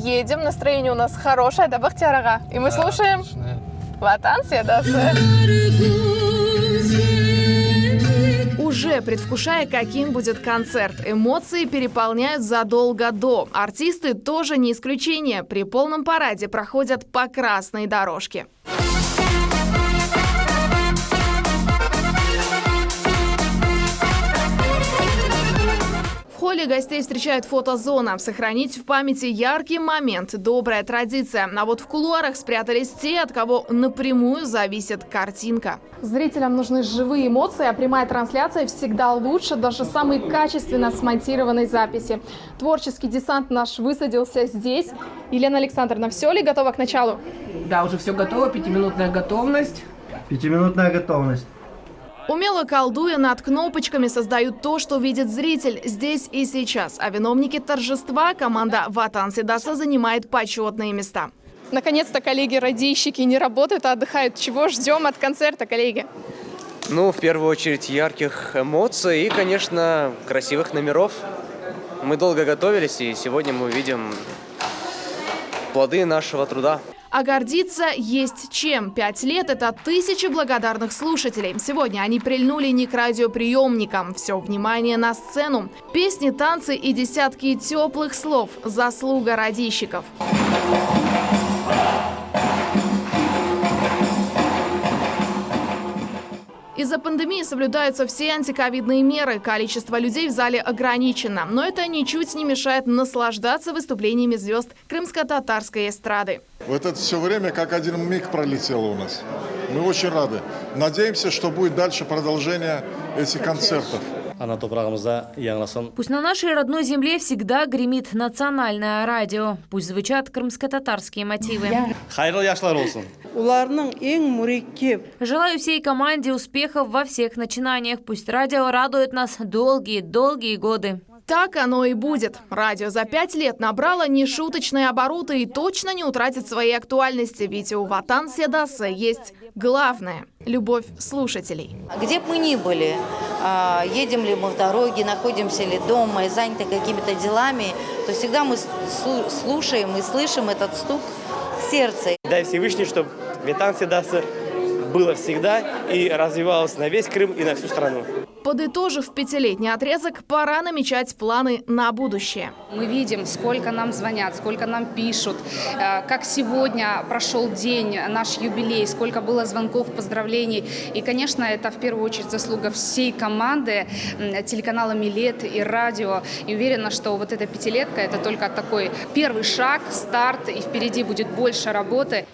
едем, настроение у нас хорошее, да, Бахтияр ага? И мы слушаем «Ватан седасы». Уже предвкушая, каким будет концерт, эмоции переполняют задолго до. Артисты тоже не исключение. При полном параде проходят по красной дорожке. В холле гостей встречает фотозона. Сохранить в памяти яркий момент – добрая традиция. А вот в кулуарах спрятались те, от кого напрямую зависит картинка. Зрителям нужны живые эмоции, а прямая трансляция всегда лучше даже самой качественно смонтированной записи. Творческий десант наш высадился здесь. Елена Александровна, все ли готово к началу? Да, уже все готово, 5-минутная готовность. 5-минутная готовность. Умело колдуя над кнопочками, создают то, что видит зритель здесь и сейчас. А виновники торжества команда «Ватан седасы» занимает почетные места. Наконец-то коллеги-радийщики не работают, а отдыхают. Чего ждем от концерта, коллеги? Ну, в первую очередь, ярких эмоций и, конечно, красивых номеров. Мы долго готовились, и сегодня мы увидим плоды нашего труда. А гордиться есть чем. 5 лет – это тысячи благодарных слушателей. Сегодня они прильнули не к радиоприемникам. Все внимание на сцену. Песни, танцы и десятки теплых слов. Заслуга радийщиков. Из-за пандемии соблюдаются все антиковидные меры. Количество людей в зале ограничено. Но это ничуть не мешает наслаждаться выступлениями звезд крымско-татарской эстрады. Вот это все время как один миг пролетело у нас. Мы очень рады. Надеемся, что будет дальше продолжение этих концертов. Пусть на нашей родной земле всегда гремит национальное радио. Пусть звучат крымско-татарские мотивы. Желаю всей команде успехов во всех начинаниях. Пусть радио радует нас долгие годы. Так оно и будет. Радио за 5 лет набрало нешуточные обороты и точно не утратит своей актуальности, ведь у «Ватан седасы» есть главное – любовь слушателей. Где бы мы ни были, едем ли мы в дороге, находимся ли дома и заняты какими-то делами, то всегда мы слушаем и слышим этот стук сердца. Дай Всевышний, чтобы «Ватан седасы» было всегда и развивалось на весь Крым и на всю страну. Подытожив 5-летний отрезок, пора намечать планы на будущее. Мы видим, сколько нам звонят, сколько нам пишут, как сегодня прошел день, наш юбилей, сколько было звонков, поздравлений. И, конечно, это в первую очередь заслуга всей команды, телеканала «Милет» и радио. И уверена, что вот эта 5-летка – это только такой первый шаг, старт, и впереди будет больше работы.